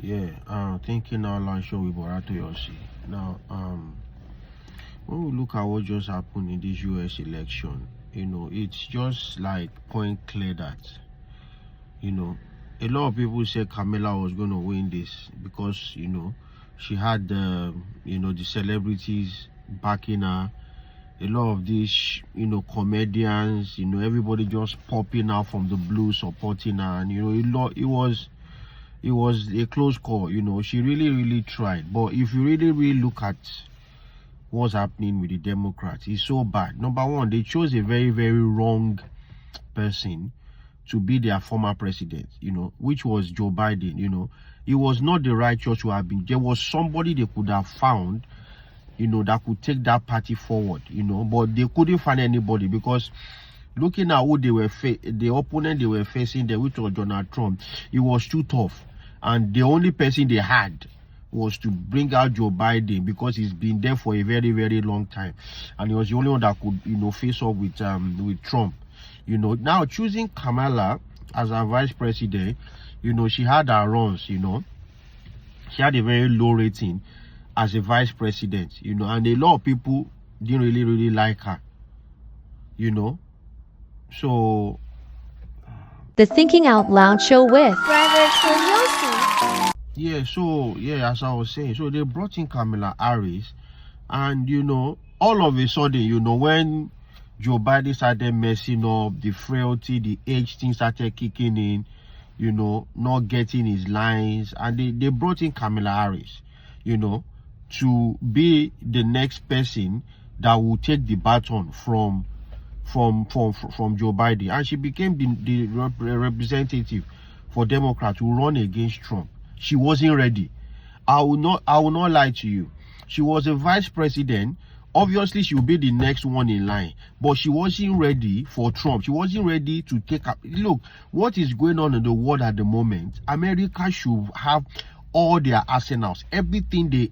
Yeah, thinking out loud show with Borato Yossi. Now, when we look at what just happened in this US election, it's just like point clear that, you know, a lot of people said Kamala was going to win this because, she had the celebrities backing her. A lot of these, comedians, everybody just popping out from the blue supporting her, and it was a close call. She really tried. But if you really look at what's happening with the Democrats, it's so bad. Number one, they chose a very wrong person to be their former president, which was Joe Biden. It was not the right choice to have been. There was somebody they could have found, that could take that party forward, but they couldn't find anybody because looking at who they were the opponent they were facing there, which was Donald Trump, it was too tough. And the only person they had was to bring out Joe Biden because he's been there for a very long time, and he was the only one that could face off with Trump. Now choosing Kamala as our vice president, she had her runs. She had a very low rating as a vice president, and a lot of people didn't really like her, so The Thinking Out Loud Show with Brother Yossi. yeah, as I was saying, so they brought in Kamala Harris, and all of a sudden, when Joe Biden started messing up, the frailty, the age thing started kicking in, not getting his lines, and they brought in Kamala Harris, to be the next person that will take the baton from Joe Biden, and she became the representative for Democrats to run against Trump. She wasn't ready. I will not lie to you. She was a vice president. Obviously, she will be the next one in line, but she wasn't ready for Trump. She wasn't ready to take up. Look, what is going on in the world at the moment? America should have all their arsenals, everything the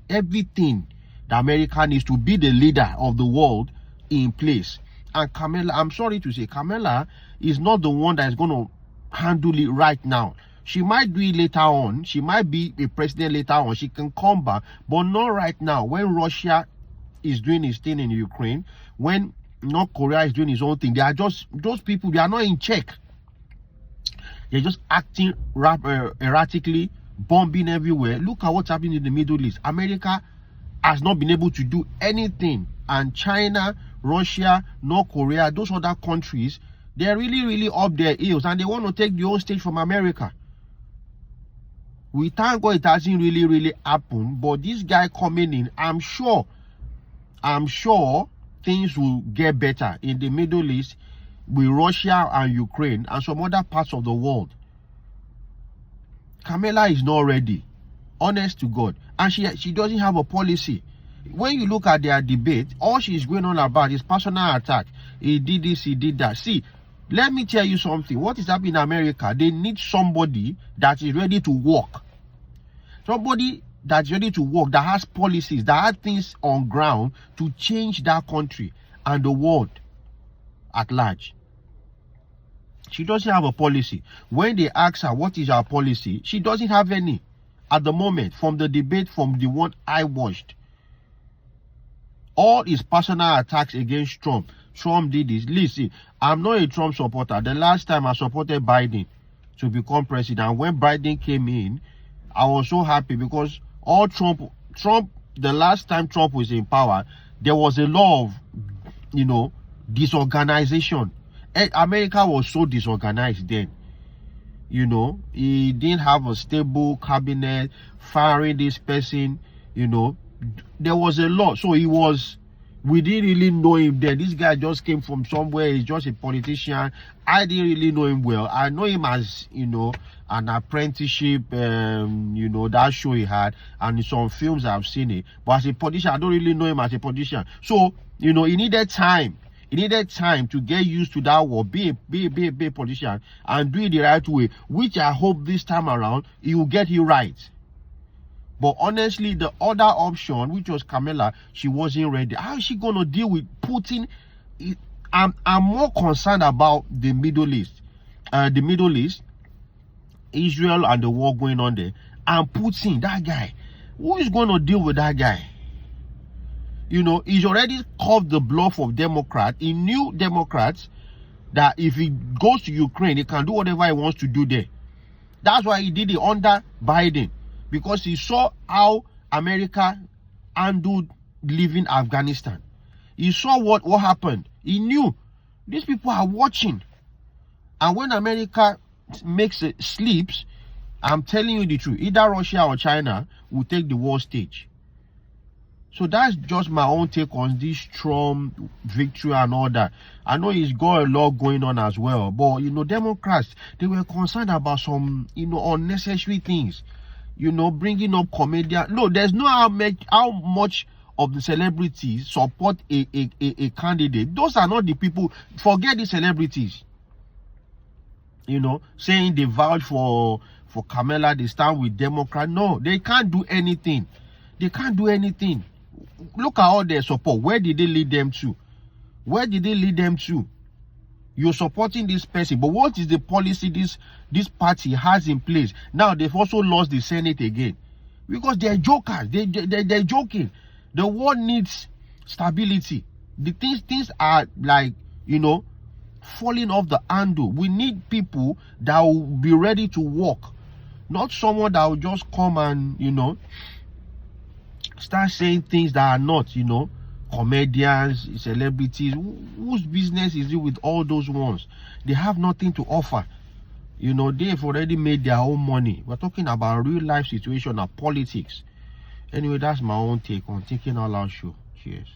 America needs to be the leader of the world in place. And Kamala, I'm sorry to say, Kamala is not the one that is going to handle it right now. She might do it later on. She might be a president later on. She can come back, but not right now. When Russia is doing its thing in Ukraine, when North Korea is doing its own thing, they are just, those people, they are not in check. They're just acting erratically, bombing everywhere. Look at what's happening in the Middle East. America has not been able to do anything, and China, Russia, North Korea, those other countries, they're really up their heels, and they want to take the whole stage from America. We thank God it hasn't really happened, but this guy coming in, I'm sure things will get better in the Middle East with Russia and Ukraine and some other parts of the world. Kamala is not ready, honest to God, and she doesn't have a policy. When you look at their debate, all she's going on about is personal attack. He did this, he did that. See, let me tell you something. What is happening in America? They need somebody that is ready to work. Somebody that's ready to work, that has policies, that has things on ground to change that country and the world at large. She doesn't have a policy. When they ask her what is her policy, she doesn't have any at the moment. From the debate, from the one I watched, all his personal attacks against Trump. Trump did this. Listen, I'm not a Trump supporter. The last time I supported Biden to become president, when Biden came in, I was so happy because all Trump, the last time Trump was in power, there was a lot of, disorganization. America was so disorganized then. He didn't have a stable cabinet, firing this person, there was a lot. So we didn't really know him then. This guy just came from somewhere. He's just a politician. I didn't really know him well. I know him as, an apprenticeship, that show he had, and in some films I've seen it. But as a politician, I don't really know him as a politician. So, he needed time. He needed time to get used to that world, be a politician, and do it the right way, which I hope this time around, he will get it right. But honestly, the other option, which was Kamala, she wasn't ready. How is she going to deal with Putin? I'm more concerned about the Middle East. Israel and the war going on there, and Putin, that guy, who is going to deal with that guy? You know, he's already coughed the bluff of Democrat. He knew Democrats that if he goes to Ukraine, he can do whatever he wants to do there. That's why he did it under Biden, because he saw how America handled leaving Afghanistan. He saw what happened. He knew these people are watching. And when America makes it sleeps, I'm telling you the truth, either Russia or China will take the world stage. So that's just my own take on this Trump victory and all that. I know he's got a lot going on as well, but you know, Democrats, they were concerned about some, you know, unnecessary things. You know, bringing up comedian. No, there's no how much of the celebrities support a candidate. Those are not the people. Forget the celebrities. You know, saying they vouch for Kamala, they stand with Democrat. No, they can't do anything. They can't do anything. Look at all their support. Where did they lead them to? Where did they lead them to? You're supporting this person, but what is the policy this party has in place? Now they've also lost the Senate again, because they're jokers. They're joking. The world needs stability. The things are like, you know, falling off the handle. We need people that will be ready to work, not someone that will just come and, you know, start saying things that are not, you know, comedians, celebrities. Whose business is it with all those ones? They have nothing to offer. You know, they've already made their own money. We're talking about real life situation and politics. Anyway, that's my own take on Thinking Out Loud Show. Cheers.